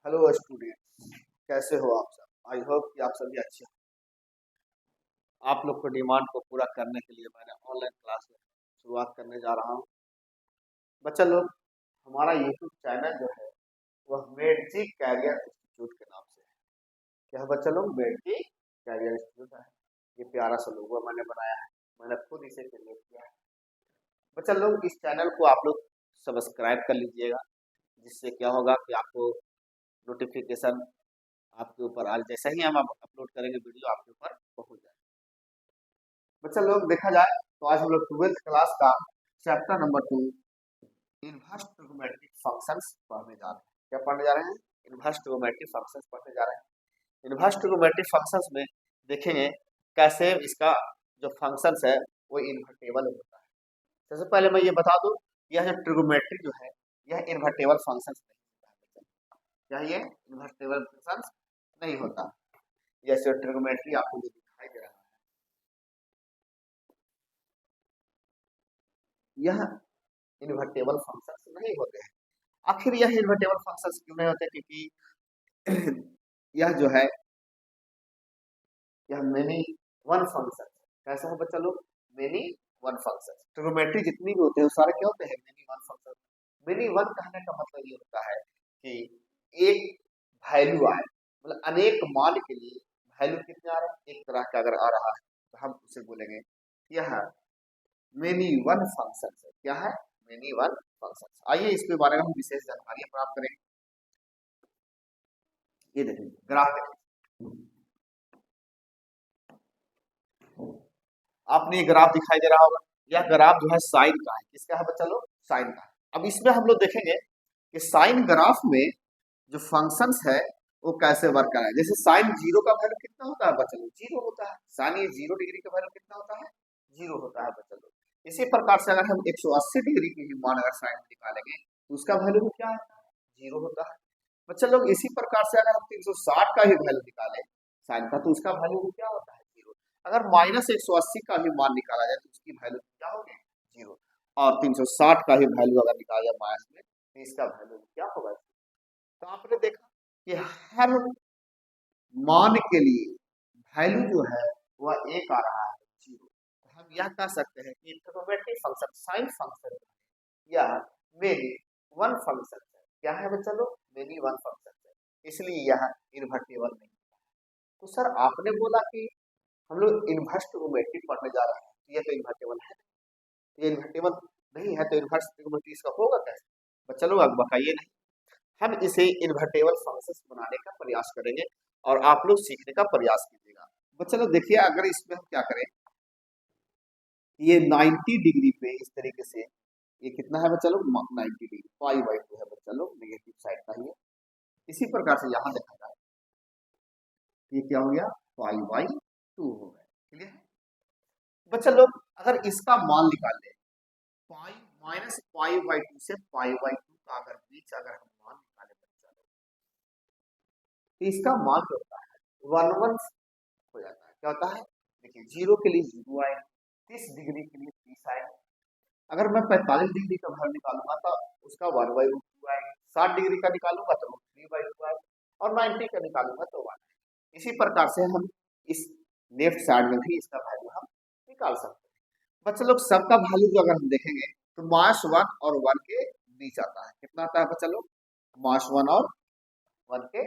Hello student, कैसे हो आप सब। आई होप कि आप सभी अच्छे हो। आप लोग को डिमांड को पूरा करने के लिए मैंने ऑनलाइन क्लास शुरुआत करने जा रहा हूँ। बच्चा लोग, हमारा यूट्यूब चैनल जो है वह मेडजी कैरियर इंस्टीट्यूट के नाम से है। क्या है बच्चा लोग? मेडजी कैरियर इंस्टीट्यूट है। ये प्यारा सा लोगो मैंने बनाया है, मैंने खुद इसे क्रिएट किया है। बच्चा लोग, इस चैनल को आप लोग सब्सक्राइब कर लीजिएगा, जिससे क्या होगा कि आपको नोटिफिकेशन आपके ऊपर आज जैसा ही हम अपलोड करेंगे वीडियो आपके ऊपर पहुंच जाए। बच्चा लोग, देखा जाए तो आज हम लोग 12th क्लास का chapter number 2 inverse trigonometric functions पढ़ने जा रहे हैं। क्या पढ़ने जा रहे हैं? इनवर्स ट्रिग्नोमेट्रिक फंक्शंस पढ़ने जा रहे हैं। इनवर्स ट्रिग्नोमेट्रिक फंक्शंस में देखेंगे कैसे इसका जो फंक्शंस है वो इन्वर्टेबल होता है। सबसे पहले मैं ये बता दूं, यह जो ट्रिग्नोमेट्री जो है यह इन्वर्टेबल फंक्शंस नहीं होता है। क्या ये इन्वर्टेबल फंक्शंस नहीं होता? जैसे ट्रिग्नोमेट्री आपको जो दिखाई दे रहा है यह इन्वर्टेबल फंक्शंस नहीं होते हैं। आखिर यह इन्वर्टेबल फंक्शंस क्यों नहीं होते? क्योंकि यह जो है यह मेनी वन फंक्शन है। कैसा है बच्चा लोग? Many one function. ट्रिग्नोमेट्री जितनी भी होते हैं वो सारे क्या होते हैं? Many one function. Many one कहने का मतलब ये होता है कि एक वैल्यू आए, मतलब अनेक मान के लिए वैल्यू कितने आ रहे हैं, एक तरह का अगर आ रहा है तो हम उसे बोलेंगे यह मेनी वन फंक्शन है। क्या है? Many one function. आइए इसके बारे में हम विशेष जानकारी प्राप्त करेंगे। ये देखिए ग्राफ देखिए, आपने ये ग्राफ दिखाई दे रहा होगा। यह ग्राफ जो है साइन का है। किसका है बच्चा लोग? साइन का है। अब इसमें हम लोग देखेंगे कि साइन ग्राफ में जो फंक्शंस है वो कैसे वर्क कर रहा है। जैसे साइन जीरो का वैल्यू कितना होता है बच्चा लोग? जीरो होता है। साइन ये 0 डिग्री का वैल्यू कितना होता है? जीरो होता है बच्चा लोग। इसी प्रकार से अगर हम 180 डिग्री की भी मान अगर साइन निकालेंगे तो उसका वैल्यू भी क्या है? जीरो होता है बच्चा लोग। इसी प्रकार से अगर हम 360 का भी वैल्यू निकालें साइन का तो उसका वैल्यू भी क्या होता है? जीरो। अगर -180 का भी मान निकाला जाए तो उसकी वैल्यू क्या होगी? जीरो। और 360 का भी वैल्यू अगर निकाला जाए माइनस में तो इसका वैल्यू क्या होगा? तो आपने देखा कि हर मान के लिए वैल्यू जो है वह एक आ रहा है, जीरो। तो हम यह कह सकते हैं कि ट्रिग्नोमेट्रिक फंक्शन साइन फंक्शन या मेनी वन फंक्शन है। क्या है बच्चा लोग? मेनी वन फंक्शन है, इसलिए यह इन्वर्टेबल नहीं। तो सर आपने बोला कि हम लोग इन्वर्स ट्रिग्नोमेट्री पढ़ने जा रहे हैं, तो ये तो इन्वर्टेबल है, ये इन्वर्टेबल नहीं है तो इन्वर्स ट्रिग्नोमेट्री इसका होगा कैसे? बच्चा लोग आप बताइए। नहीं, हम इसे इन्वर्टेबल फंक्शंस बनाने का प्रयास करेंगे और आप लोग सीखने का प्रयास कीजिएगा। बच्चा लोग देखिए, अगर इसमें हम क्या करें, ये 90 डिग्री पे इस तरीके से ये कितना है बच्चा लोग? 90 डिग्री पाई/2 है बच्चा लोग, नेगेटिव साइड का ही है। इसी प्रकार से यहाँ देखा जाए ये क्या हो गया? पाई/2 हो गया। क्लियर है बच्चा लोग? अगर इसका मान निकाल लें, पाई माइनस पाई/2 से पाई/2 का अगर बीच अगर हम मान निकाले बच्चा लोग तो इसका मान जो होता है 1 हो जाता है। क्या होता है? देखिए, जीरो के लिए जीरो आएगा, 30 डिग्री के लिए 30 आएगा। अगर मैं 45 डिग्री का वैल्यू निकालूंगा तो उसका 1/2 आएगा। 60 डिग्री का निकालूंगा तो 3/2 आएगा, और 90 का निकालूंगा तो 1। इसी प्रकार से हम इस लेफ्ट साइड में भी इसका वैल्यू हम निकाल सकते हैं। बच्चा लोग, सबका वैल्यू जो अगर हम देखेंगे तो -1 और 1 के बीच आता है। कितना आता है बच्चा लोग? -1 और 1 के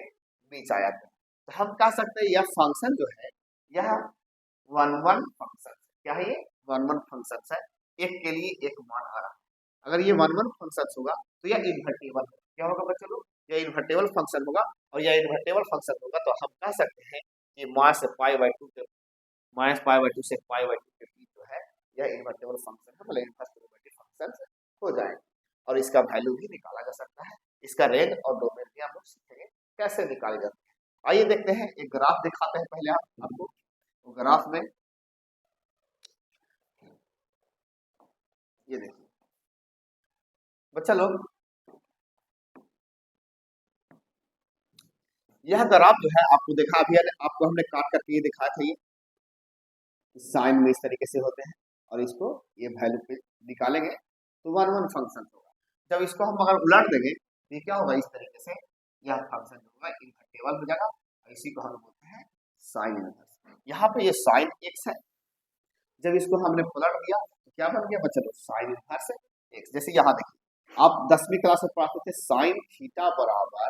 बीच आ जाता है। तो हम कह सकते हैं यह फंक्शन जो है यह 1 1 फंक्शन है। क्या है ये? 1 1 फंक्शन है। एक के लिए एक मान आ रहा है। अगर ये 1 1 फंक्शन होगा तो यह इन्वर्टेबल है। क्या होगा बच्चा लोग? यह इन्वर्टेबल फंक्शन होगा। और यह इन्वर्टेबल फंक्शन होगा तो हम कह सकते हैं कि मास से पाई/2 के -पाई/2 से पाई/2 के बीच जो है यह इन्वर्टेबल फंक्शन है, मतलब इन्वर्टेबल फंक्शन हो जाएगा। और इसका वैल्यू भी निकाला जा सकता है। इसका रेंज और डोमेन भी हम लोग सीखेंगे कैसे निकाले जाते हैं। आइए देखते हैं, एक ग्राफ दिखाते हैं पहले आपको। तो ग्राफ में ये देखिए बच्चा लोग, यह ग्राफ जो है आपको देखा अभी आपको हमने काट करके ये दिखाया था। ये साइन में इस तरीके से होते हैं और इसको ये वैल्यू पे निकालेंगे तो 1 1 फंक्शन होगा। जब इसको हम अगर उलट देंगे तो ये क्या होगा? इस तरीके से यह फंक्शन जो होगा इनवर्टेबल हो जाएगा, और इसी को हम लोग बोलते हैं साइन इनवर्स। यहाँ पे ये साइन एक्स है, जब इसको हमने पलट दिया तो क्या बन गया बच्चों, साइन इनवर्स एक्स। जैसे यहाँ देखिए आप 10वीं क्लास में पढ़ते थे साइन थीटा बराबर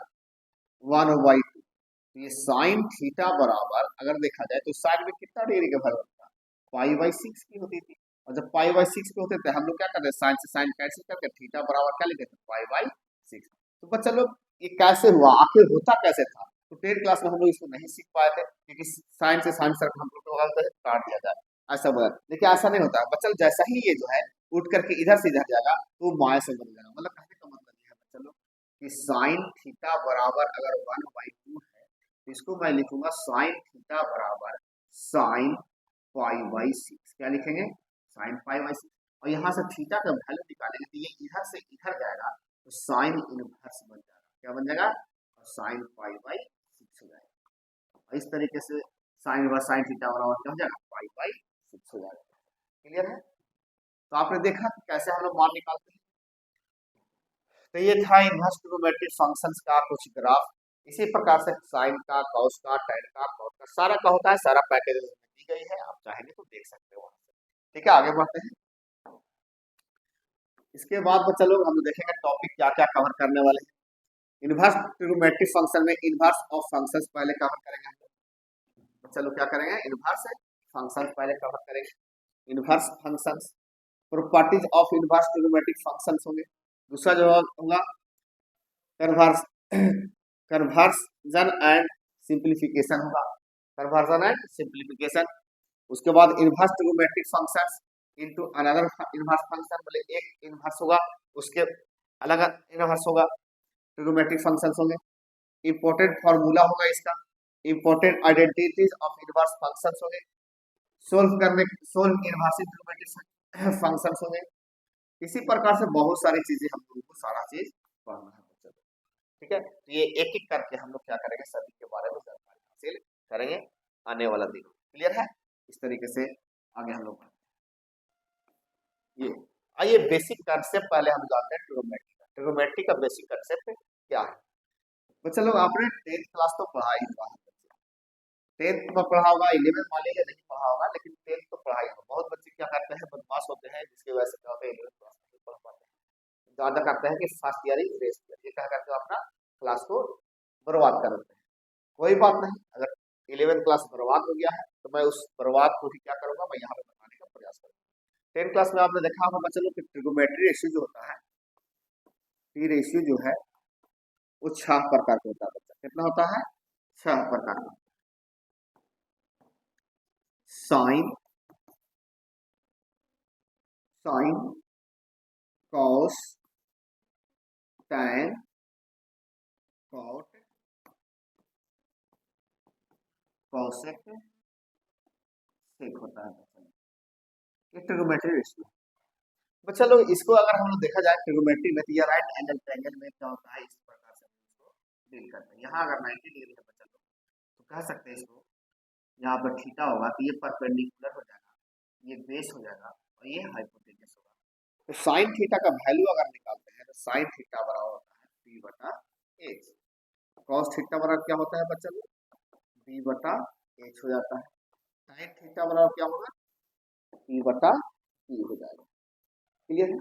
1/2, तो ये साइन थीटा बराबर अगर देखा जाए तो साइन में कितना डिग्री का वैल्यू था, पाई/6 की होती थी। और जब पाई/6 पे होते थे हम लोग क्या करते हैं, साइन से साइन कैंसिल करके थीटा बराबर क्या लिखते थे, पाई/6। तो बच्चा लोग ये कैसे हुआ, आखिर होता कैसे था, तो 10th क्लास में हम लोग इसको नहीं सीख पाए थे, क्योंकि साइन से साइन सर्कल हम लोग को काट दिया जाए ऐसा बोला। लेकिन ऐसा नहीं होता बच्चा, जैसा ही ये जो है उठ करके इधर से इधर जाएगा तो माया से बन जाएगा। मतलब कहने का मतलब ये है बच्चा लोग कि साइन थीटा बराबर अगर 1/2 है तो इसको मैं लिखूंगा साइन थीटा बराबर साइन पाई/6। क्या लिखेंगे, साइन पाई/6। और यहाँ से थीटा का वैल्यू निकालेंगे तो ये इधर से इधर जाएगा तो साइन इनवर्स बन जाएगा। क्या बन जाएगा, और साइन पाई/6 हो जाएगा। और इस तरीके से साइन इनवर्स साइन थीटा बराबर क्या हो जाएगा, पाई/6 हो जाएगा। क्लियर है। तो आपने देखा कि कैसे हम लोग मान निकालते हैं। तो ये था इनवर्स ट्रिग्नोमेट्रिक फंक्शंस का कुछ ग्राफ। इसी प्रकार से साइन का, कॉस का, टैन का, कॉट का सारा का होता है, सारा पैकेज दी गई है, आप चाहेंगे तो देख सकते हो। ठीक है, आगे बढ़ते हैं। इसके बाद बच्चा लोग हम देखेंगे टॉपिक क्या क्या कवर करने वाले हैं। इनवर्स ट्रिग्नोमेट्रिक फंक्शन में इनवर्स ऑफ फंक्शंस पहले कवर करेंगे हम लोग। बच्चा लोग क्या करेंगे, इनवर्स फंक्शन पहले कवर करेंगे। Inverse functions, properties of inverse trigonometric functions होंगे। दूसरा जो होगा कन्वर्स कन्वर्जन एंड सिंप्लीफिकेशन होगा, कन्वर्जन एंड सिंप्लीफिकेशन। उसके बाद inverse trigonometric functions into another inverse function, मतलब एक इनवर्स होगा उसके अलग इनवर्स होगा, ट्रिग्नोमेट्रिक फंक्शंस होंगे। इंपॉर्टेंट फार्मूला होगा इसका, important identities of inverse functions होंगे, सोल्व इनवर्सिव ट्रिग्नोमेट्रिक फंक्शंस होंगे। इसी प्रकार से बहुत सारी चीजें हम लोगों को सारा चीज पढ़ना है बच्चों। ठीक है, तो ये एक एक करके हम लोग क्या करेंगे, सभी के बारे में जानकारी हासिल करेंगे आने वाला दिन। क्लियर है। इस तरीके से आगे हम लोग ये आइए बेसिक कंसेप्ट पहले हम जानते हैं ट्रिग्नोमेट्री का। ट्रिग्नोमेट्री का बेसिक कंसेप्ट क्या है बच्चा लोग, आपने 10th क्लास तो पढ़ा ही हुआ है, 10th में पढ़ा होगा, 11th मान लीजिए नहीं पढ़ा होगा, लेकिन 10th तो पढ़ा ही होगा। बहुत बच्चे क्या करते हैं, बदमाश होते हैं, जिसकी वजह से क्या होता है 11th क्लास में पढ़ पाते हैं, ज्यादा करते हैं कि फर्स्ट ईयर ही रेस्ट किया, ये क्या करते हो अपना क्लास को बर्बाद कर देते हैं। कोई बात नहीं, अगर 11th क्लास बर्बाद हो गया है तो मैं उस बर्बाद को भी क्या करूंगा, मैं यहाँ पे बताने का प्रयास करूंगा। 10th क्लास में आपने देखा होगा बच्चों कि ट्रिग्नोमेट्री रेशियो जो होता है, टी रेशियो जो है वो 6 प्रकार का होता है। बच्चा कितना होता है, 6 प्रकार का। Sine, sine, cos, tan, cot, cosec, sec होता है बच्चा। ये ट्रिग्नोमेट्री रेशियो। बच्चा लोग इसको अगर हम लोग देखा जाए ट्रिग्नोमेट्री में, तो ये राइट एंगल ट्रायंगल में क्या होता है, इस प्रकार से इसको डील करते हैं। यहाँ अगर 90 डिग्री है बच्चा लोग तो कह सकते हैं इसको, यहाँ पर थीटा होगा तो ये परपेंडिकुलर हो जाएगा, ये बेस हो जाएगा और ये हाइपोटेन्यूस होगा। तो साइन थीटा का वैल्यू अगर निकालते हैं तो साइन थीटा बराबर होता है p/h। कॉस थीटा बराबर क्या होता है बच्चा लोग, b/h हो जाता है। साइन थीटा बराबर क्या होगा, p/p हो जाएगा। क्लियर है।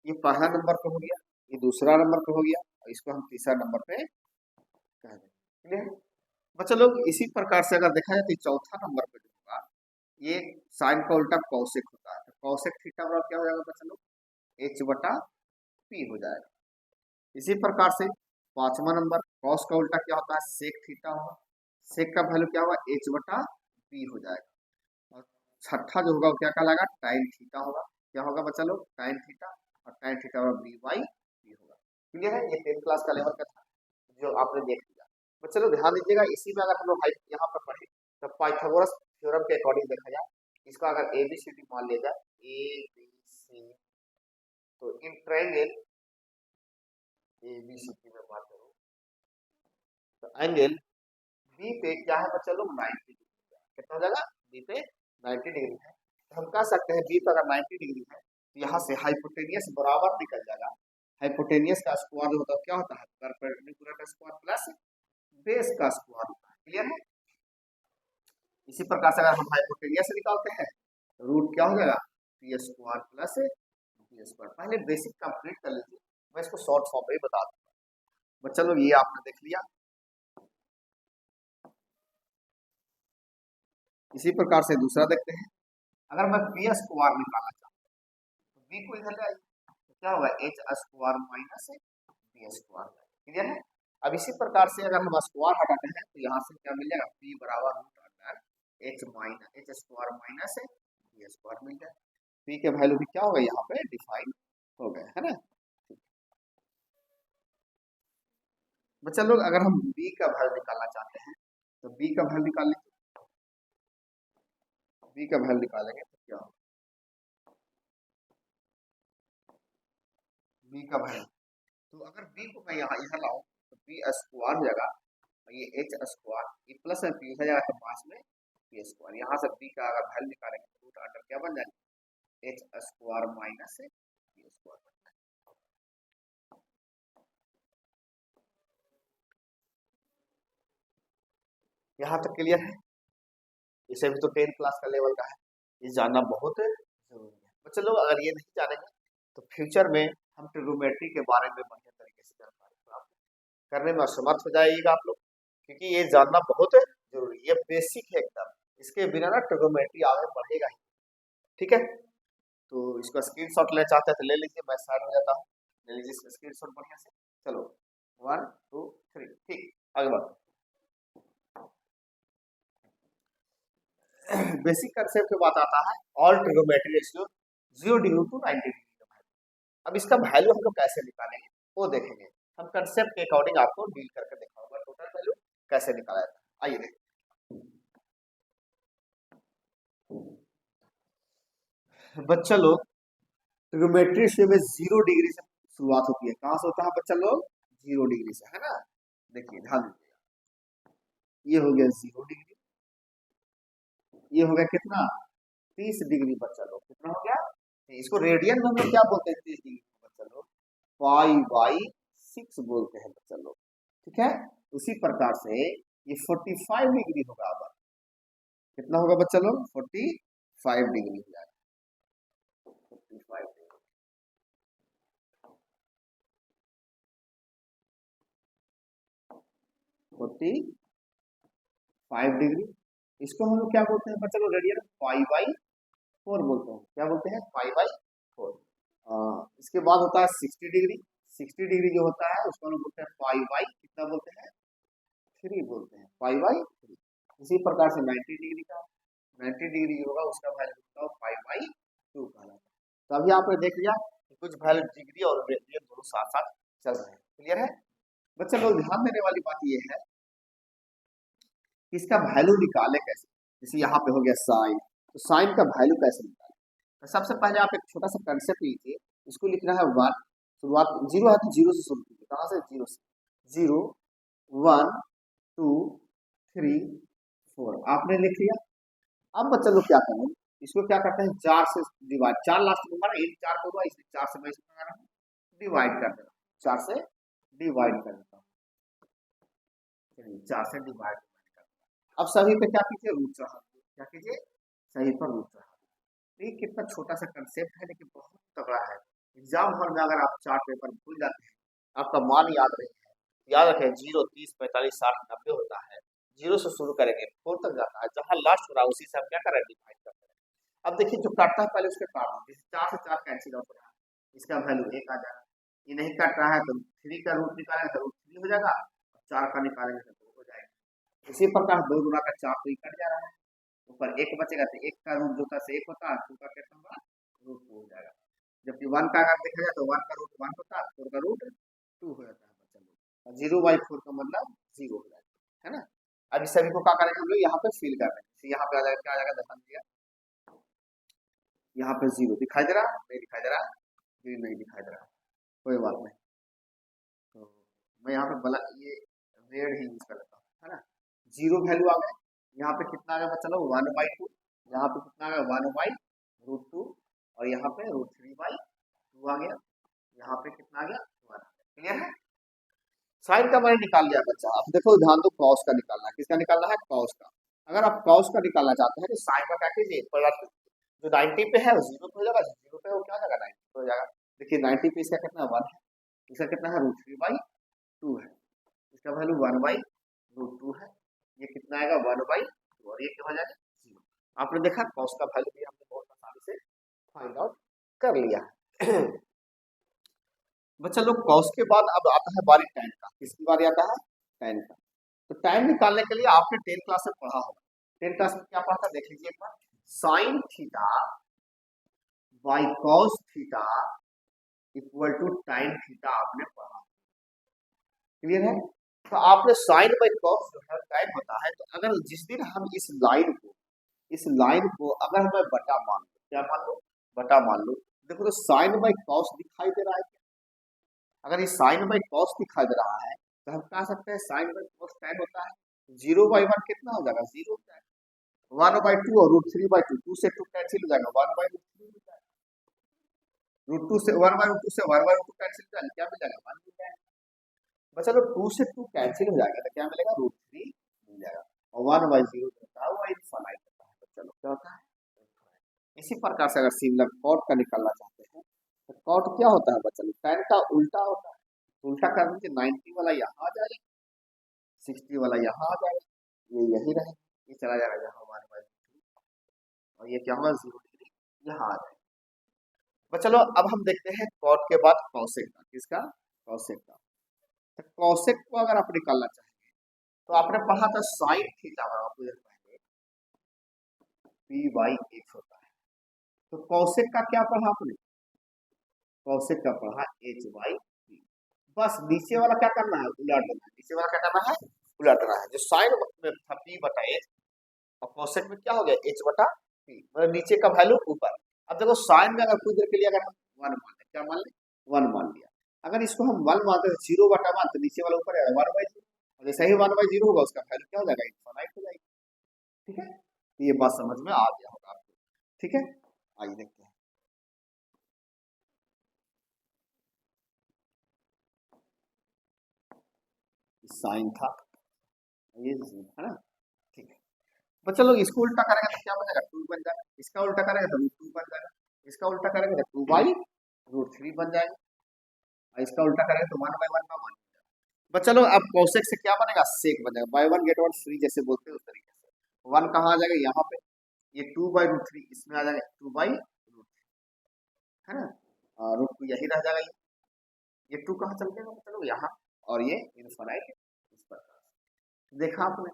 ये पहला नंबर पे हो गया, ये दूसरा नंबर पे हो गया, और इसको हम तीसरा नंबर पे कह देंगे। क्लियर। बच्चा लोग इसी प्रकार से अगर देखा जाए तो चौथा नंबर पे जो होगा, ये साइन का उल्टा कौशिक होता है। तो कौशिक थीटा बराबर क्या हो जाएगा बच्चा लोग, h/p हो जाएगा। इसी प्रकार से पांचवा नंबर कॉस का उल्टा क्या होता है, सेक थीटा होगा, सेक का वैल्यू क्या होगा, h/p हो जाएगा। और छठा जो होगा वो क्या कहलाएगा, टाइन थीटा होगा। क्या होगा बच्चा लोग, टाइन थीटा, और टाइन थीटा b/p होगा। क्लियर है। ये 10th क्लास का लेवल का था जो आपने देख लिया। बस चलो ध्यान दीजिएगा, इसी में अगर हम लोग यहाँ पर पढ़े तो पाइथागोरस थ्योरम के अकॉर्डिंग देखा जाए, इसका अगर ABCD मान लिया जाए, ABC, तो इन ट्रायंगल ABCD में बात करूँ तो एंगल B पे क्या है बच्चा लोग, 90 डिग्री। कितना हो जाएगा, B पे 90 डिग्री है। तो हम कह सकते हैं B पे अगर 90 डिग्री है तो यहाँ से हाइपोटेनियस बराबर निकल जाएगा हाइपोटेनियस का स्क्वायर जो होता है क्या होता है, परपेंडिकुलर का स्क्वायर प्लस बेस का स्क्वायर होता है। क्लियर है। इसी प्रकार से अगर हम हाइपोटेनियस निकालते हैं तो रूट क्या हो जाएगा, P square plus B square. पहले बेसिक कंप्लीट कर लीजिए, मैं इसको शॉर्ट फॉर्म में ही बता दूंगा। बच्चा लोग ये आपने देख लिया। इसी प्रकार से दूसरा देखते हैं। अगर मैं बी स्क्वायर निकालना चाहता हूँ तो बी को इधर ले आइए, तो क्या होगा, H square minus B square. Clear है। अब इसी प्रकार से अगर हम स्क्वायर हटाते हैं तो यहाँ से क्या मिल जाएगा, पी बराबर root under H square minus B square मिल जाएगा। पी के वैल्यू भी क्या होगा, यहाँ पे डिफाइन हो गए, है ना। बच्चा लोग अगर हम बी का वैल्यू निकालना चाहते हैं तो बी का वैल्यू निकाल लेंगे। बी का वैल्यू निकालेंगे तो क्या होगा, बी का वैल्यू, तो अगर बी को मैं यहाँ इधर लाऊं तो बी स्क्वायर जगह ये एच स्क्वायर, ये प्लस में पी हो जाएगा तो पास में पी स्क्वायर। यहाँ से बी का अगर वैल्यू निकालेंगे तो रूट अंडर क्या बन जाएगा, H square minus P square. यहाँ तक क्लियर है। इसे भी तो 10 क्लास का लेवल का है, ये जानना बहुत जरूरी है। बच्चे लोग अगर ये नहीं जानेंगे तो फ्यूचर में हम ट्रिग्नोमेट्री के बारे में बढ़िया तरीके से जानकारी प्राप्त करने में असमर्थ हो जाइएगा आप लोग, क्योंकि ये जानना बहुत जरूरी है, ये बेसिक है एकदम। इसके बिना ना ट्रिग्नोमेट्री आगे बढ़ेगा ही। ठीक है, तो इसका स्क्रीनशॉट लेना चाहते हैं तो ले लीजिए, मैं साइड हो जाता हूँ, ले लीजिए इसका स्क्रीनशॉट बढ़िया से। चलो 1 2 3, ठीक, आगे बढ़ो। बेसिक कंसेप्ट के बाद आता है all trigonometry ratio 0 degree to 90 degree का वैल्यू। अब इसका वैल्यू हम लोग कैसे निकालेंगे वो देखेंगे। हम कंसेप्ट के अकॉर्डिंग आपको डील करके दिखाऊंगा टोटल वैल्यू कैसे निकाला जाता है। आइए देखिए। बच्चा लोग ट्रिग्नोमेट्री रेशियो में 0 डिग्री से शुरुआत होती है। कहाँ से होता है बच्चा लोग, 0 डिग्री से, है ना। देखिए ध्यान दीजिएगा, ये हो गया 0 डिग्री, ये हो गया कितना, 30 डिग्री। बच्चा लोग कितना हो गया, इसको रेडियन में हम लोग क्या बोलते हैं, 30 डिग्री बच्चा लोग पाई बाई 6 बोलते हैं बच्चा लोग। ठीक है, उसी प्रकार से ये 45 डिग्री होगा। अब कितना होगा बच्चा लोग, 45 डिग्री हो जाएगा, 45 डिग्री। 45 डिग्री, इसको हम लोग क्या बोलते हैं बच्चा लोग, रेडियन पाई बाई 4 बोलते हैं। क्या बोलते हैं, पाई बाई 4। इसके बाद होता है 60 डिग्री। 60 डिग्री जो होता है उसको हम लोग बोलते हैं पाई बाई कितना बोलते हैं, 3 बोलते हैं, पाई बाई 3। इसी प्रकार से 90 डिग्री का, 90 डिग्री होगा उसका वैल्यू होता है पाई बाई 2 कहलाता है। तो अभी आपने देख लिया कि कुछ वैल्यू डिग्री और रेडियन दोनों साथ साथ चल रहे हैं। क्लियर है। बच्चे लोग ध्यान देने वाली बात यह है कि इसका वैल्यू निकाले कैसे। जैसे यहाँ पे हो गया साइन, तो साइन का वैल्यू कैसे निकाले। तो सबसे पहले आप एक छोटा सा कंसेप्ट लीजिए, इसको लिखना है 1, शुरुआत 0 है तो 0 से शुरू कीजिए। कहाँ से, 0 से। 0 1 2 3 4 आपने लिख लिया। अब बच्चा लोग क्या करें, इसको क्या करते हैं, 4 से डिवाइड, 4 लास्ट नंबर है, 4 को हुआ इसलिए 4 से मैं इसको क्या रहा हूँ, डिवाइड कर देता हूँ, 4 से डिवाइड कर देता हूँ। 4 से डिवाइड कर देता। अब सभी पे क्या कीजिए, रूट चढ़ा, क्या कीजिए, सही पर रूट चढ़ा। ये कितना छोटा सा कंसेप्ट है लेकिन बहुत तगड़ा है। एग्जाम हॉल में अगर आप 4 पेपर भूल जाते हैं, आपका मान याद नहीं है, याद रखें 0 30 45 60 90 होता है। 0 से शुरू करेंगे 4 तक जाता है, जहां लास्ट हो रहा है उसी से हम क्या करें, डिवाइड करते हैं। अब देखिए जो काटता है पहले उसके काट दो, जैसे 4 से 4 कैंसिल आउट हो रहा है, इसका वैल्यू 1 आ जाएगा। ये नहीं काट रहा है तो 3 का रूट निकालेंगे तो रूट 3 हो जाएगा, 4 का निकालेंगे तो 2 हो जाएगा। इसी प्रकार 2 गुना का 4 तो कट जा रहा है, ऊपर 1 बचेगा तो 1 का रूट जो था से 1 होता है, 2 का कितना होगा, रूट 2 हो जाएगा। जबकि 1 का अगर देखा जाए तो 1 का रूट 1 होता है, 4 का रूट 2 हो जाता है बच्चा लोग। 0/4 का मतलब 0 हो जाएगा, है ना। अब इस सभी को क्या करेंगे हम लोग, यहाँ पे फिल कर देंगे। यहाँ पे आ जाएगा, क्या आ जाएगा, ध्यान दिया, यहाँ पे 0 दिखाई दे रहा, नहीं दिखाई दे रहा, ग्रीन नहीं दिखाई दे रहा, कोई बात नहीं। तो मैं यहाँ पे बला ये रेड ही यूज कर लेता हूँ, है ना। 0 वैल्यू आ गया, यहाँ पे कितना आ गया बच्चा लोग, 1/2, यहाँ पे कितना आ गया, 1/√2, और यहाँ पे √3/2 आ गया। यहाँ पे कितना आ गया 1। क्लियर है? साइन का मैंने निकाल लिया बच्चा। अब देखो ध्यान दो, कॉस का निकालना है। किसका निकालना है? कॉस का। अगर आप कॉस का निकालना चाहते हैं तो साइन का क्या कीजिए, जो 90 पे है वो 0 पे हो जाएगा, 0 पे वो क्या हो जाएगा 90 पे हो जाएगा। देखिए 90 पे इसका कितना 1 है, इसका कितना है √3/2 है, इसका वैल्यू 1/√2 है, ये कितना आएगा 1/2 और ये क्या हो जाएगा 0। आपने देखा कॉस का वैल्यू भी हमने बहुत आसानी से फाइंड आउट कर लिया है। बच्चा लोग कॉस के बाद अब आता है बारी tan का। किसकी बारी आता है? tan का। तो tan निकालने के लिए आपने 10 क्लास में पढ़ा होगा। 10 क्लास में क्या पढ़ा था देख लीजिए एक बार। Sine theta by cos theta equal to tan theta आपने पढ़ा। क्लियर है? तो आपने साइन बाई कॉस जो है tan होता है। तो अगर जिस दिन हम इस लाइन को अगर मैं बटा मान लूं, क्या मान लूं? बटा मान लूं। देखो तो साइन बाई कॉस दिखाई दे रहा है। अगर ये साइन बाई कॉस दिखाई दे रहा है तो हम कह सकते हैं साइन बाई कॉस tan होता है। 0/1 कितना हो जाएगा? 0 हो जाएगा। 1/2 और √3/2, 2 से 2 कैंसिल हो जाएगा, 1/√3 हो जाएगा। √2 से 1/√2 से 1/2 कैंसिल हो जाएगा, क्या मिल जाएगा? 1 मिल जाएगा। बस चलो 2 से 2 कैंसिल हो जाएगा तो क्या मिलेगा? √3 मिल जाएगा। और 1/0 होता है वो इनफाइनाइट होता है। चलो क्या होता है? इसी प्रकार से अगर सिमिलर कॉट का निकालना चाहते हैं तो कॉट क्या होता है बच्चा? tan का उल्टा होता है। उल्टा कर दीजिए, 90 वाला यहाँ आ जाएगा, 60 वाला यहाँ आ जाएगा, ये यही रहेगा, ये चला जाएगा यहाँ 1/3 और ये क्या होगा 0 डिग्री यहाँ आ जाएगा। बस चलो अब हम देखते हैं कॉट के बाद कॉसेक का। किसका? कॉसेक का। तो कॉसेक को अगर आप निकालना चाहेंगे तो आपने पढ़ा था साइन थीटा बराबर आपको पहले p/x होता है। तो कॉसेक का क्या पढ़ा आपने? कॉसेक का पढ़ा h/p। बस नीचे वाला क्या करना है? उलट देना है। नीचे वाला क्या करना है? उलटना है। जो साइन में था p/h और कॉसेक में क्या हो गया h/p, मतलब नीचे का वैल्यू ऊपर। अब देखो साइन में अगर कुछ देर के लिए अगर हम 1 मान लें, क्या मान लें? 1 मान लिया। अगर इसको हम 1 मानते हैं 0/1 तो नीचे वाला ऊपर आएगा 1/0 और जैसे ही 1/0 होगा उसका वैल्यू क्या हो जाएगा? इनफाइनाइट हो जाएगी। ठीक है, तो ये बात समझ में आ गया होगा आपको। ठीक है, आइए देखते हैं। साइन था, ये है ना? ठीक है। बच्चा लोग इसको उल्टा करेंगे तो क्या बनेगा? 2 बन जाएगा। इसका उल्टा करेंगे तो √2 बन जाएगा। इसका उल्टा करेंगे तो 2/√3 बन जाएगा। और इसका उल्टा करेंगे तो 1/1 का 1। बच्चा लोग अब कॉसेक से क्या बनेगा? सेक बनेगा। बाय 1 गेट 1 फ्री जैसे बोलते हैं उस तरीके से। 1 कहाँ आ जाएगा? यहाँ पे। ये 2/√3 इसमें आ जाएगा 2/√3, है ना? और √2 यही रह जाएगा। ये 2 कहाँ चल जाएगा बच्चा लोग? यहाँ। और ये इनफाइनाइट इस प्रकार। देखा आपने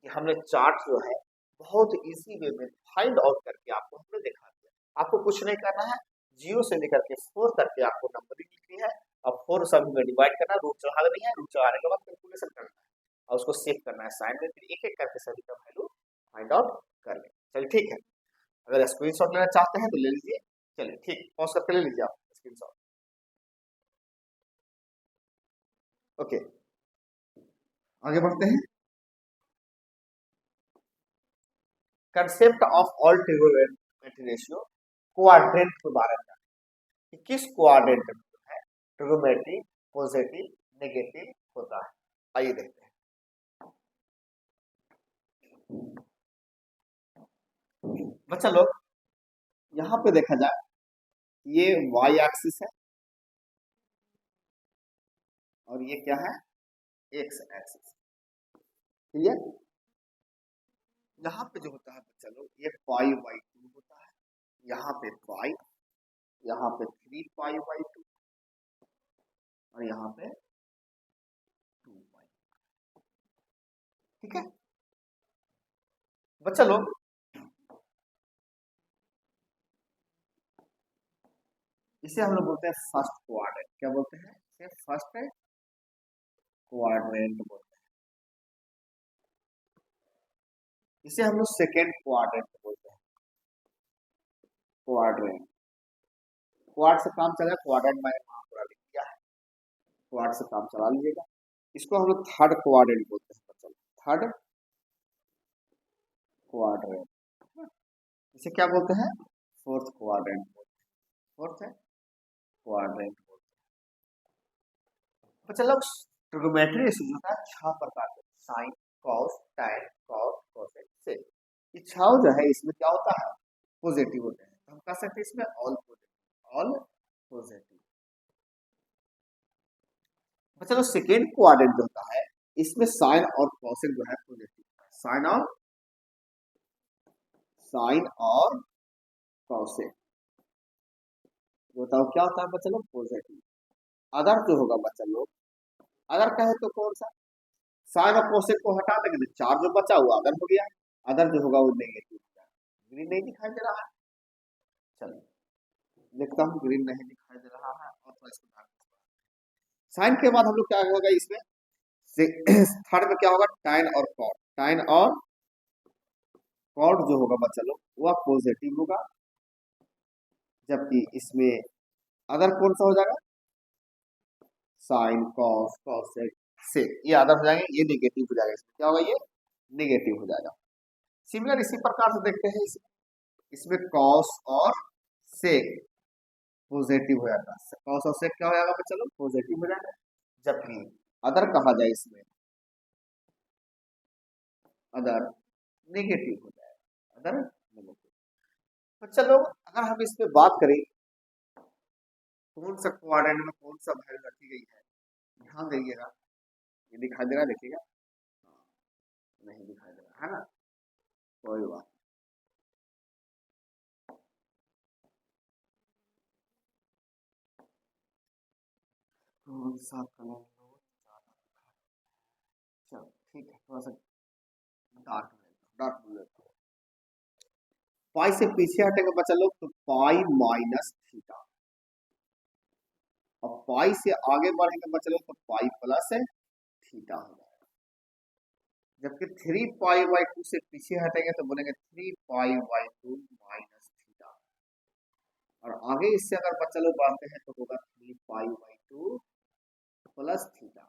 कि हमने चार्ट जो है बहुत इजी वे में फाइंड आउट करके आपको हमने दिखा दिया। आपको कुछ नहीं करना है, 0 से लेकर के 4 तक के आपको नंबरिंग लिखनी है और 4 सभी में डिवाइड करना है। रूट चढ़ा देनी है, रूट चढ़ाने के बाद कैलकुलेशन करना है और उसको सेव करना है साइन में, फिर एक एक करके सभी का वैल्यू फाइंड आउट कर ले। चलिए ठीक है, अगर स्क्रीनशॉट लेना चाहते हैं तो ले लीजिए। चलिए ठीक, पॉज करके ले लीजिए आप स्क्रीनशॉट। ओके, आगे बढ़ते हैं। Concept of all trigonometry ratio, quadrant के बारे में कि किस क्वाड्रेंट में जो है ट्रिगोनोमेट्री पॉजिटिव नेगेटिव होता है। आइए देखते हैं। बच्चा लोग यहाँ पे देखा जाए, ये y एक्सिस है और ये क्या है? x axis. क्लियर? यहाँ पे जो होता है बच्चा लोग, ये π/2 होता है, यहाँ पे पाई, यहाँ पे 3π/2 और यहाँ पे 2π। ठीक है बच्चा लोग, इसे हम लोग बोलते हैं फर्स्ट क्वाड्रेंट। क्या बोलते हैं? इसे फर्स्ट क्वाड्रेंट बोलते हैं। इसे हम लोग सेकेंड क्वाड्रेंट बोलते हैं। क्वाड्रेंट, क्वाड से काम चला, क्वाड्रेंट मैंने वहां पूरा लिख दिया है, क्वाड से काम चला लीजिएगा। इसको हम लोग थर्ड क्वाड्रेंट बोलते हैं बच्चा लोग, थर्ड क्वाड्रेंट। इसे क्या बोलते हैं? फोर्थ क्वाड्रेंट बोलते हैं। फोर्थ क्वाड्रेंट बोलते हैं। तो चलो ट्रिग्नोमेट्री रेशियो होता है 6 प्रकार के, sine, cos, tan, cot, cosec, sec. ये 6 जो है इसमें क्या होता है, पॉजिटिव होते हैं। तो हम कह सकते हैं इसमें ऑल पॉजिटिव, ऑल पॉजिटिव। तो चलो सेकेंड क्वाड्रेंट जो होता है इसमें साइन और कॉसेक जो है पॉजिटिव, साइन और कॉसेक जो होता है वो क्या होता है बच्चा लोग, पॉजिटिव। अदर जो होगा बच्चा लोग, अदर कहे तो कौन सा, साइन और कोसेक को हटा देंगे तो 4 जो बचा हुआ अदर हो गया, अदर जो होगा वो नेगेटिव हो जाएगा। ग्रीन नहीं दिखाई दे रहा है, चलिए देखता हूँ, ग्रीन नहीं दिखाई दे रहा है और तो इसको साइन के बाद हम लोग क्या होगा इसमें, थर्ड में क्या होगा, टाइन और कॉट, टाइन और कॉट जो होगा बच्चा लोग वह पॉजिटिव होगा, जबकि इसमें अदर कौन सा हो जाएगा, साइन, कॉस, कॉसेक, सेक, ये अदर हो जाएंगे, ये नेगेटिव हो जाएगा, इसमें क्या होगा, ये नेगेटिव हो जाएगा। सिमिलर इसी प्रकार से देखते हैं इसमें कॉस और सेक पॉजिटिव हो जाता है, कॉस और सेक क्या हो जाएगा बच्चा लोग, पॉजिटिव हो जाएगा, जबकि अदर कहा जाए इसमें अदर नेगेटिव हो जाएगा, अदर नेगेटिव। तो चलो अगर हम इस पे बात करें कौन सा क्वाड्रेंट में कौन सा वैल्यू रखी गई है, ध्यान दीजिएगा, ये दिखाई दे रहा है, देखिएगा, हाँ, नहीं दिखाई दे रहा है ना, कोई बात, कौन सा कलर, चलो ठीक है, थोड़ा सा डार्क डार्क ब्लू, पाई से पीछे हटेगा बच्चा लोग तो पाई माइनस थीटा, और पाई से आगे बढ़ेंगे बच्चा लोग तो पाई प्लस थीटा हो जाएगा, जबकि 3 पाई/2 से पीछे हटेंगे तो बोलेंगे 3 पाई/2 माइनस थीटा, और आगे इससे अगर बच्चा लोग बढ़ते हैं तो होगा 3 पाई/2 प्लस थीटा।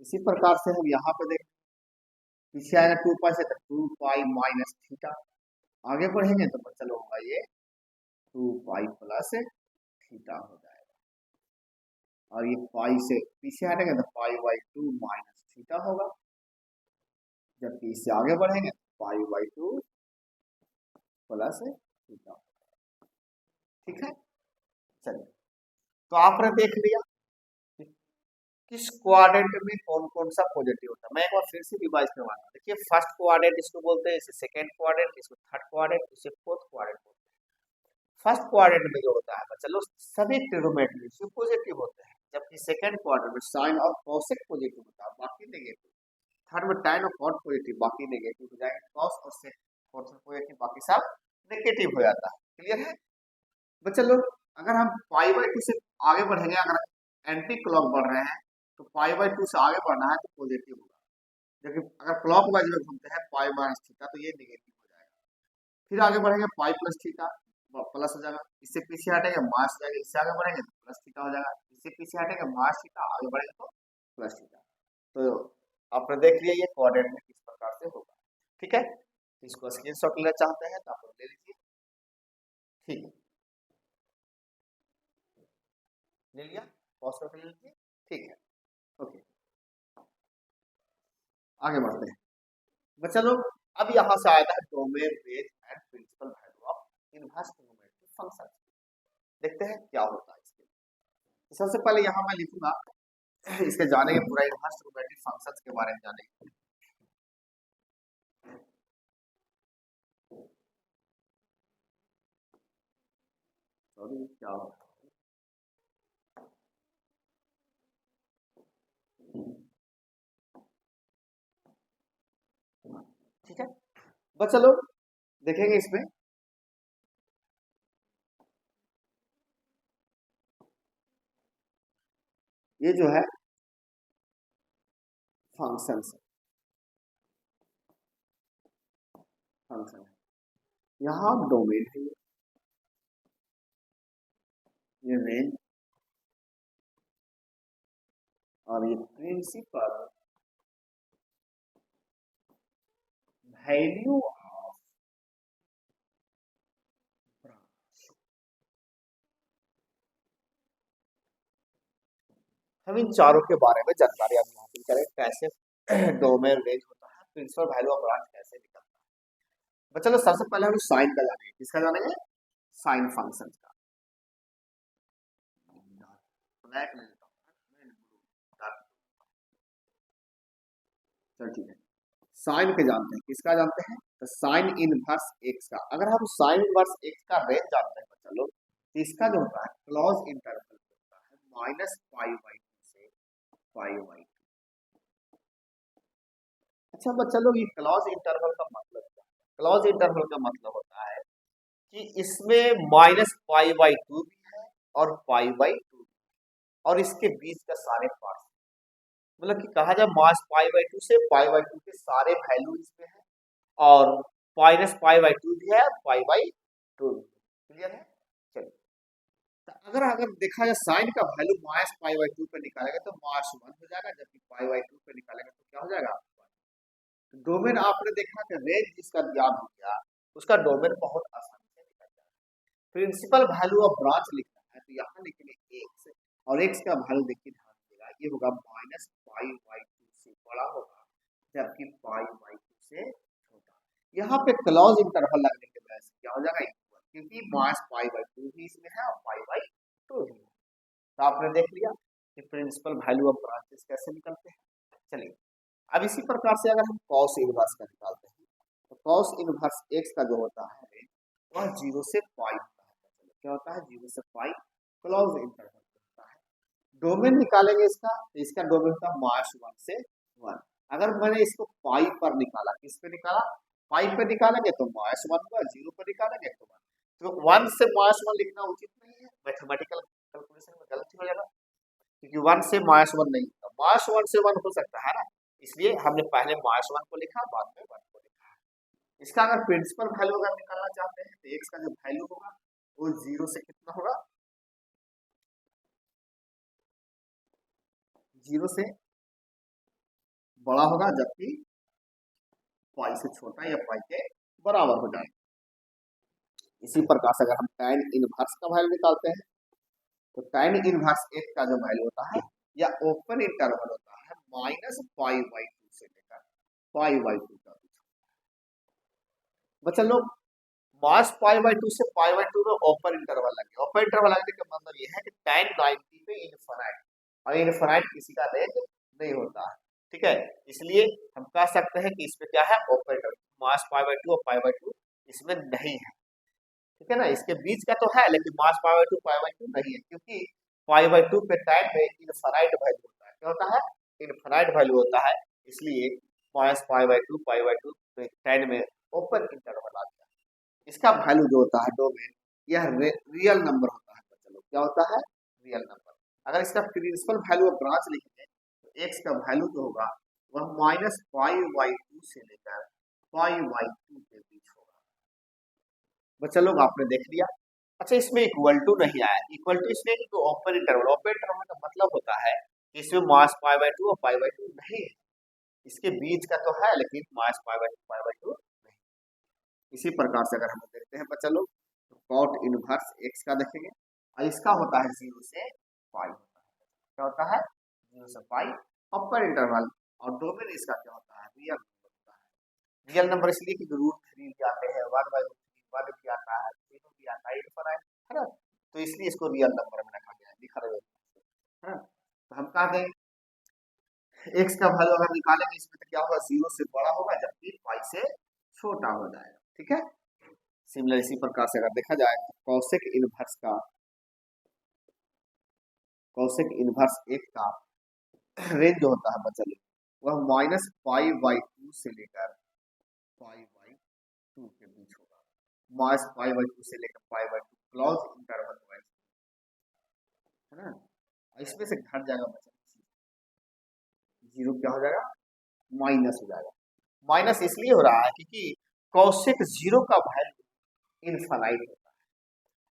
इसी प्रकार से हम यहाँ पे देख, पीछे आएगा 2 पाई से तो 2 पाई माइनस थीटा, आगे बढ़ेंगे तो बच्चा लोग होगा ये 2 पाई प्लस थीटा हो जाएगा, और ये पाई से पीछे हटेंगे तो पाई/2 माइनस थीटा होगा, जबकि इससे आगे बढ़ेंगे तो पाई/2 प्लस थीटा। ठीक है, चलिए, तो आपने देख लिया कि किस क्वाड्रेंट में कौन कौन सा पॉजिटिव होता है। मैं एक बार फिर से रिवाइज करवाना, देखिए फर्स्ट क्वाड्रेंट इसको बोलते हैं, इसे सेकंड क्वाड्रेंट, इसको थर्ड क्वाड्रेंट, इसे फोर्थ क्वाड्रेंट बोलते हैं। फर्स्ट क्वाड्रेंट में जो होता है चलो सभी ट्रिग्नोमेट्री से पॉजिटिव होते हैं, जबकि सेकंड क्वाड्रेंट में साइन और कोसेक पॉजिटिव होता है, बाकी नेगेटिव। थर्ड में टैन और कॉट पॉजिटिव, बाकी नेगेटिव हो जाएंगे, कॉस और सेक फोर्थ में पॉजिटिव, बाकी सब नेगेटिव हो जाता है। क्लियर है बच्चा लोग, अगर हम पाई/2 से आगे बढ़ेंगे, अगर एंटी क्लॉक बढ़ रहे हैं तो पाई/2 से आगे बढ़ना है तो पॉजिटिव होगा, जबकि अगर क्लॉक वाइज में घूमते हैं पाई माइनस थीटा तो ये नेगेटिव हो जाएगा। फिर आगे बढ़ेंगे पाई प्लस थीटा प्लस हो जाएगा, इससे पीछे हटेंगे माइनस हो जाएगा, इससे आगे बढ़ेंगे तो प्लस थीटा हो जाएगा, इससे पीछे हटेंगे माइनस थीटा, आगे बढ़ेंगे तो प्लस थीटा। तो आपने देख लिया ये क्वाड्रेंट में किस प्रकार से होगा। ठीक है, इसको स्क्रीनशॉट लेना चाहते हैं तो आप ले लीजिए, ठीक है, ले लिया, पॉज करके ले लीजिए, ठीक है, ओके, आगे बढ़ते हैं बच्चा लोग। अब यहाँ से आया है domain range and principal value of inverse trigonometric function, देखते हैं क्या होता है इसके। तो सबसे पहले यहाँ मैं लिखूंगा, इसके जाने के पूरा इनवर्स ट्रिग्नोमेट्रिक फंक्शंस के बारे में जानेंगे। सॉरी क्या हो, ठीक है बच्चा लोग, देखेंगे इसमें ये जो है फंक्शंस फंक्शन है, यहाँ डोमेन है, ये रेंज और ये प्रिंसिपल वैल्यू ऑफ ब्रांच। हम इन चारों के बारे में जानकारी अब हासिल करें, कैसे डोमेन रेंज होता है, प्रिंसिपल वैल्यू ऑफ ब्रांच कैसे निकलता है। तो चलो सबसे पहले हम साइन का जानेंगे। किसका जानेंगे? साइन फंक्शन का। ब्लैक में लेता हूं, चलो ठीक है। साइन के जानते हैं, किसका जानते हैं? तो साइन इनवर्स एक्स का। अगर हम साइन इनवर्स एक्स का रेंज जानते हैं बच्चा लोग, तो इसका जो होता है क्लोज इंटरवल होता है माइनस पाई बाई टू से पाई बाई टू। अच्छा बच्चा लोग, ये क्लोज इंटरवल का मतलब क्या है? क्लोज इंटरवल का मतलब होता है कि इसमें माइनस पाई बाई टू भी है और पाई बाई टू, और इसके बीच का सारे पार्ट, मतलब कि कहा जाए माइनस पाई बाई टू से पाई बाई टू के सारे वैल्यू इसमें है, और माइनस पाई बाई टू भी है, पाई बाई टू भी। क्लियर है? चलिए, तो अगर अगर देखा जाए साइन का value minus pi by to पे निकालेगा तो माइनस वन हो जाएगा, जबकि पाई बाई टू पे निकालेगा तो क्या हो जाएगा? तो डोमेन आपने देखा कि रेंज जिसका ज्ञान हो गया, उसका डोमेन बहुत आसानी से निकल जाएगा। प्रिंसिपल वैल्यू ऑफ ब्रांच लिखना है तो यहाँ लिखेंगे एक्स, और एक्स का वैल्यू देखिए ध्यान देगा, ये होगा माइनस पाई बाई टू से बड़ा होगा, जबकि पाई बाई टू से छोटा। यहाँ पे क्लोज इंटरवल लगने के वजह से क्या हो जाएगा? इक्वल, क्योंकि माइनस पाई बाई टू भी इसमें है और पाई बाई टू भी है। तो आपने देख लिया कि प्रिंसिपल वैल्यू ऑफ ब्रांचेस कैसे निकलते हैं। चलिए, अब इसी प्रकार से अगर हम कॉस इनवर्स का निकालते हैं, तो कॉस इनवर्स एक्स का जो होता है वह जीरो से पाई होता है। क्या होता है? जीरो से पाई, क्लोज इंटरवल होता है। डोमेन निकालेंगे इसका, तो इसका डोमेन होता है माइनस वन से वन। अगर मैंने इसको पाई पर निकाला, किस पे निकाला? पाई पे निकालेंगे तो माइनस वन हुआ, जीरो पर निकालेंगे तो वन। तो वन से माइनस वन लिखना उचित नहीं है, मैथमेटिकल कैलकुलेशन में गलती हो जाएगा, क्योंकि वन से माइनस वन नहीं होता, माइनस वन से वन हो सकता है ना, इसलिए हमने पहले माइनस वन को लिखा, बाद में वन को लिखा। इसका अगर प्रिंसिपल वैल्यू अगर निकालना चाहते हैं तो एक्स का जो वैल्यू होगा वो जीरो से कितना होगा? जीरो से बड़ा होगा, जबकि पाई से छोटा या पाई के बराबर हो जाएगा। इसी प्रकार से अगर हम tan इनवर्स का वैल्यू निकालते हैं, तो tan इनवर्स एक्स का जो वैल्यू होता है या ओपन इंटरवल होता है माइनस पाई बाई टू से लेकर पाई बाई टू का। बच्चा लोग, मास पाई बाई टू से पाई बाई टू में ओपन इंटरवल लगे। ओपन इंटरवल लगने का मतलब ये है कि tan 90 पे इनफाइनाइट, और इनफाइनाइट किसी का रेंज नहीं होता है, ठीक है। इसलिए हम कह सकते हैं कि इसमें क्या है? Open interval, mass pi by to और पाई बाई टू इसमें नहीं है, ठीक है ना। इसके बीच का तो है, लेकिन मास पाई बाई टू नहीं है, क्योंकि पाई बाई टू पे टाइम में इनफाइनाइट वैल्यू होता है। क्या होता है? इनफाइनाइट वैल्यू होता है, इसलिए माइनस पाई बाई टू पे टाइम में ओपन इंटरवल आ गया। इसका वैल्यू जो होता है डोमेन, यह रियल नंबर होता है। चलो, क्या होता है? Real number. अगर इसका प्रिंसिपल वैल्यू ऑफ ब्रांच लिखेंगे तो एक्स का वैल्यू जो होगा वह माइनस पाई बाई टू से लेकर पाई बाई टू के बीच होगा। बच्चा लोग, आपने देख लिया। अच्छा, इसमें इक्वल टू नहीं आया, इक्वल टू इसलिए कि ओपन इंटरवल, ओपन इंटरवल का मतलब होता है कि इसमें माइनस पाई बाई टू और पाई बाई टू नहीं है, इसके बीच का तो है, लेकिन माइनस पाई बाई टू नहीं। इसी प्रकार से अगर हम देखते हैं बच्चा लोग, तो कॉट इनवर्स एक्स का देखेंगे, और इसका होता है जीरो से पाई होता है। क्या होता है? जीरो से पाई, अपर इंटरवल, और डोमेन इसका क्या होता है? रियल नंबर होता है। रियल नंबर इसलिए कि रूट थ्री भी आते हैं, वन बाई वन भी आता है, जीरो भी आता है, है ना, तो इसलिए इसको रियल नंबर में रखा गया है, लिखा रहेगा, है ना। तो हम कहा गए एक्स का वैल्यू अगर निकालेंगे इसमें तो क्या होगा? जीरो से बड़ा होगा, जबकि पाई से छोटा हो जाएगा, ठीक है। सिमिलर इसी प्रकार से अगर देखा जाए तो कौशिक इनवर्स का, कौशिक इनवर्स एक का रेंज जो होता है बच्चा लोग वह माइनस पाई बाई टू से लेकर पाई बाई टू के बीच होगा। माइनस पाई बाई टू से लेकर पाई बाई टू क्लोज इंटरवल होगा, है ना। इसमें से घट जाएगा बच्चा, जीरो क्या हो जाएगा? माइनस हो जाएगा। माइनस इसलिए हो रहा है क्योंकि कौशिक जीरो का वैल्यू इनफाइनाइट होता है।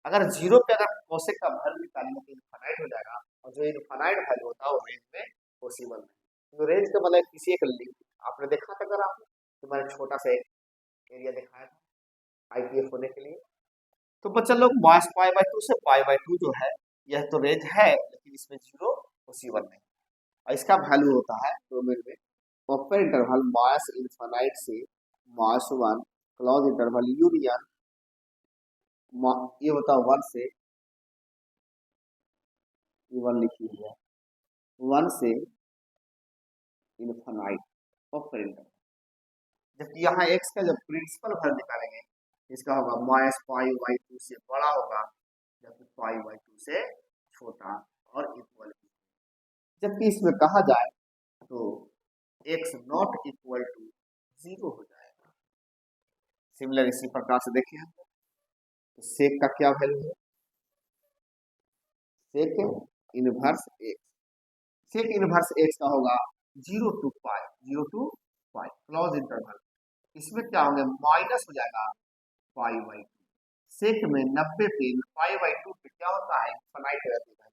अगर जीरो पे अगर कौशिक का वैल्यू निकालेंगे तो इनफाइनाइट हो जाएगा, और जो इनफाइनाइट वैल्यू होता है वो रेंज में पॉसिबल नहीं। तो रेंज का मतलब किसी एक लिमिट, आपने देखा था अगर आपने, तो मैंने छोटा सा एक एरिया दिखाया था आईपीएफ होने के लिए। तो बच्चा लोग, माइनस पाई बाई टू से पाई बाई टू जो है, यह तो रेंज है, लेकिन इसमें जीरो उसी वन में। और इसका वैल्यू होता है डोमेन में ओपन इंटरवल मास इनफाइनाइट से mass one, close interval union ये होता है वन से, ये वन लिखी हुई है, वन से इनफाइनाइट ओपन इंटरवल। जबकि यहाँ एक्स का जब प्रिंसिपल वैल्यू निकालेंगे इसका होगा माइनस पाई बाई टू से बड़ा होगा, जबकि पाई बाई टू से छोटा और इक्वल। जबकि इसमें कहा जाए तो x not equal to zero हो जाएगा। सिमिलर इसी प्रकार से देखिए हम तो सेक का क्या वैल्यू है, sec inverse x, sec inverse x का होगा 0 to पाई क्लोज इंटरवल। इसमें क्या होंगे माइनस हो जाएगा पाई बाई टू, सेक में 90 पे पाई बाई टू पे क्या होता है इनफाइनाइट रहती है,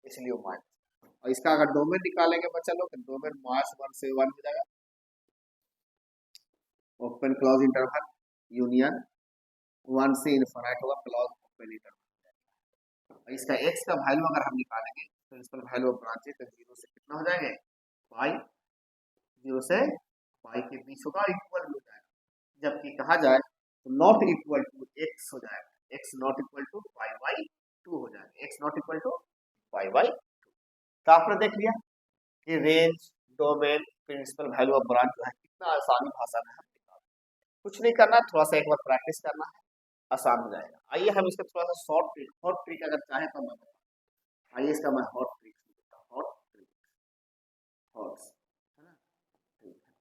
इसलिए माइनस। और इसका अगर डोमेन निकालेंगे बच्चा लोग तो डोमेन मास वन से वन हो जाएगा, open close interval union one से इनफाइनाइट होगा क्लोज ओपन इंटरवल। और इसका एक्स का वैल्यू अगर हम निकालेंगे प्रिंसिपल वैल्यू ऑफ ब्रांचेस तो जीरो से कितना हो जाएंगे पाई, जीरो से पाई के बीच होगा इक्वल हो जाएगा। जबकि कहा जाए तो नॉट इक्वल टू एक्स हो जाएगा, x not equal to pi by two हो जाएगा, x not equal to pi by two. तो आपने देख लिया कि range domain principal value of branch जो है कितना आसानी भाषा में हम निकाल, कुछ नहीं करना, थोड़ा सा एक बार प्रैक्टिस करना है, आसान हो जाएगा। आइए हम इसका थोड़ा सा शॉर्ट ट्रिक, हॉट ट्रिक अगर चाहे तो मैं बताऊँ। आइए इसका मैं hot trick, hot trick, hot है ना, ठीक है,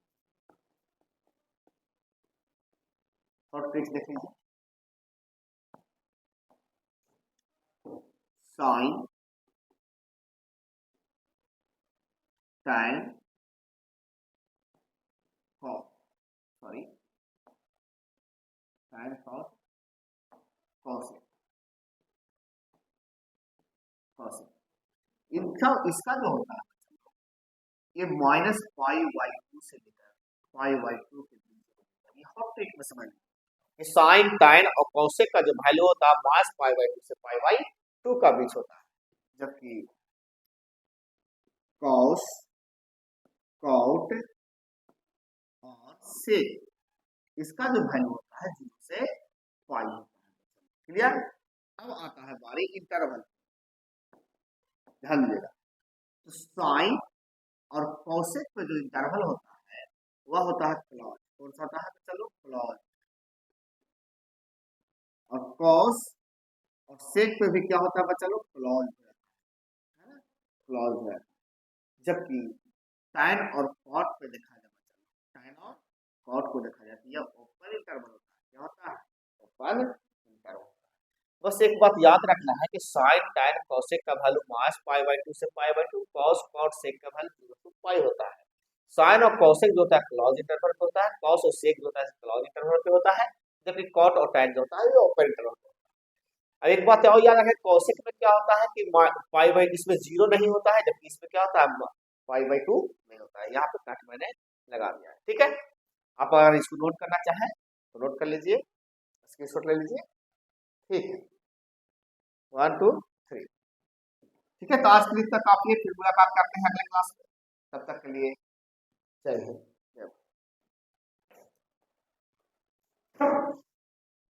हॉट ट्रिक्स देख लीजिए। Sine tan cos, sorry tan cos cos cos, इनका इसका जो होता है ये माइनस पाई बाई टू से लेकर पाई बाई टू के बीच होता है। ये हॉट ट्रिक में समझ लीजिए कि साइन tan और cosec का जो वैल्यू होता है माइनस पाई बाई टू से पाई बाई टू का बीच होता है, जबकि cos cot और sec इसका जो वैल्यू होता है जीरो से पाई होता है। क्लियर। अब आता है बारी इंटरवल, ध्यान दीजिएगा। तो साइन और कॉसेक पे जो इंटरवल होता है वह होता है क्लॉज, कौन सा होता है चलो क्लॉज, और कॉस और सेक पे भी क्या होता है बच्चा लोग क्लॉज है ना, क्लॉज है। जबकि टैन और कॉट पे देखा जाए बच्चा लोग, टैन और कॉट को देखा जाए तो यह ओपन इंटरवल होता है, क्या होता है ओपन इंटरवल। बस एक बात याद रखना है कि साइन टैन कॉसेक का value minus pi by two से pi by two, cos cot sec का वैल्यू 0 to पाई होता है। साइन और कॉसेक जो होता है क्लॉज इंटरवल पे होता है, कॉस और सेक जो होता है क्लॉज इंटरवल पे होता है, जबकि कॉट और टैन जो होता है ये ओपन इंटरवल पे होता है। अब एक बात और याद रखें, कॉसेक में क्या होता है कि पाई बाई इसमें जीरो नहीं होता है, जबकि इसमें क्या होता है पाई बाई टू नहीं होता है। यहाँ पे कट मैंने लगा दिया है, ठीक है। आप अगर इसको नोट करना चाहें तो नोट कर लीजिए, स्क्रीनशॉट ले लीजिए, ठीक है, 1 2 3, ठीक है। तो आज के लिए इतना काफी है, फिर मुलाकात करते हैं अगले क्लास में, तब तक के लिए जय हिंद।